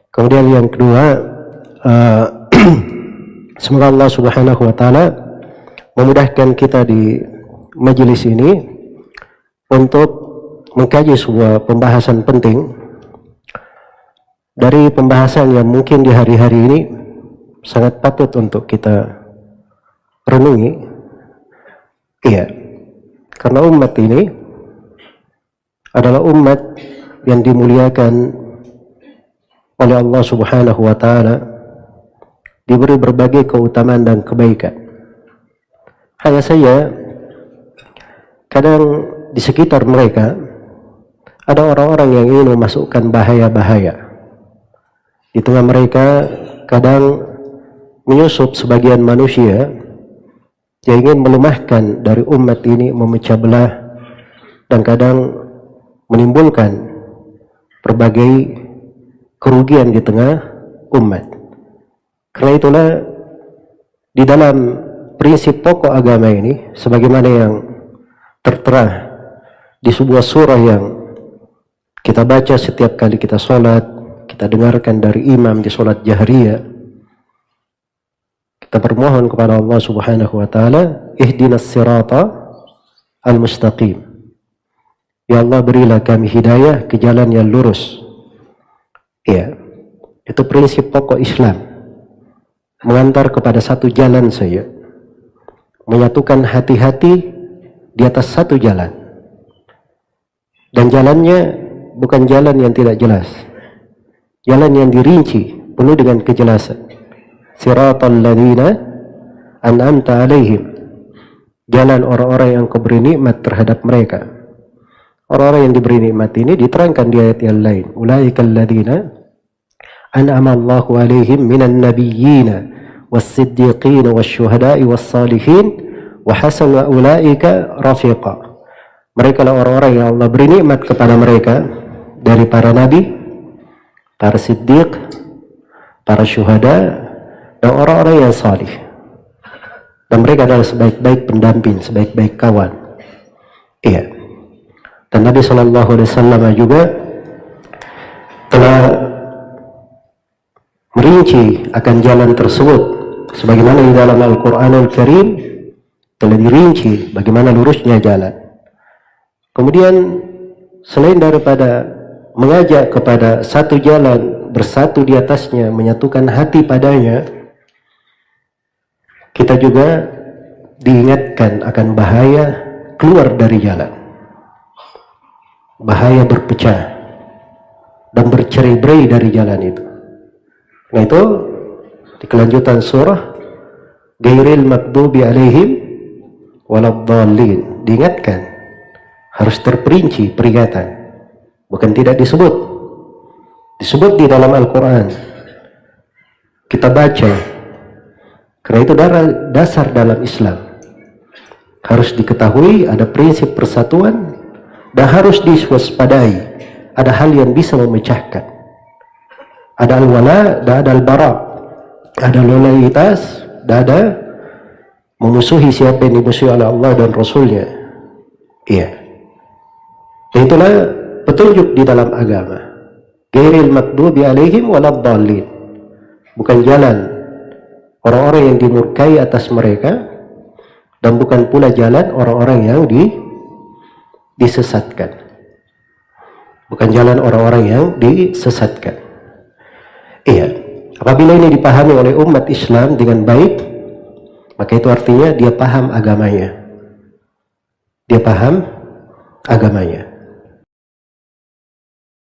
Kemudian yang kedua, semoga Allah Subhanahu wa taala memudahkan kita di majelis ini untuk mengkaji sebuah pembahasan penting dari pembahasan yang mungkin di hari-hari ini sangat patut untuk kita renungi. Iya, karena umat ini adalah umat yang dimuliakan oleh Allah Subhanahu wa taala, diberi berbagai keutamaan dan kebaikan. Hanya saja kadang di sekitar mereka ada orang-orang yang ingin memasukkan bahaya-bahaya. Di tengah mereka kadang menyusup sebagian manusia yang ingin melemahkan dari umat ini, memecah belah, dan kadang menimbulkan berbagai kerugian di tengah umat. Karena itulah di dalam prinsip pokok agama ini, sebagaimana yang tertera di sebuah surah yang kita baca setiap kali kita sholat, kita dengarkan dari imam di sholat jahriyah, kita bermohon kepada Allah Subhanahu wa taala, ihdinas sirata al-mustaqim. Ya Allah, berilah kami hidayah ke jalan yang lurus. Ya, itu prinsip pokok Islam, mengantar kepada satu jalan saja, menyatukan hati-hati di atas satu jalan, dan jalannya bukan jalan yang tidak jelas, jalan yang dirinci penuh dengan kejelasan. Siratal ladzina an'amta alaihim, jalan orang-orang yang kau beri nikmat terhadap mereka. Orang-orang yang diberi nikmat ini diterangkan di ayat yang lain, ulaikal ladzina an'ama Allahu alaihim minan nabiyyina was-siddiqin wasyuhada'i was-salihin wa hasuna ulaika rafiqa. Mereka lah orang-orang yang Allah beri nikmat kepada mereka dari para nabi, para siddiq, para syuhada, dan orang-orang yang salih. Dan mereka adalah sebaik-baik pendamping, sebaik-baik kawan. Iya. Dan Nabi SAW juga telah merinci akan jalan tersebut, sebagaimana di dalam Al-Quranul Karim telah dirinci bagaimana lurusnya jalan. Kemudian selain daripada mengajak kepada satu jalan, bersatu di atasnya, menyatukan hati padanya, kita juga diingatkan akan bahaya keluar dari jalan, bahaya berpecah dan bercerai-berai dari jalan itu. Nah, itu di kelanjutan surah Ghairil maghdubi alaihim waladhdallin diingatkan, harus terperinci peringatan, bukan tidak disebut di dalam Al-Quran, kita baca. Karena itu dasar dalam Islam, harus diketahui ada prinsip persatuan dan harus diwaspadai ada hal yang bisa memecahkan. Ada al-wala dan ada al-bara, ada loyalitas dan ada memusuhi siapa yang dimusuhi oleh Allah dan Rasulnya. Iya, dan itulah petunjuk di dalam agama. Ghairil maghdubi alaihim waladhdallin, bukan jalan orang-orang yang dimurkai atas mereka, dan bukan pula jalan orang-orang yang disesatkan. Bukan jalan orang-orang yang disesatkan. Iya, apabila ini dipahami oleh umat Islam dengan baik, maka itu artinya dia paham agamanya. Dia paham agamanya.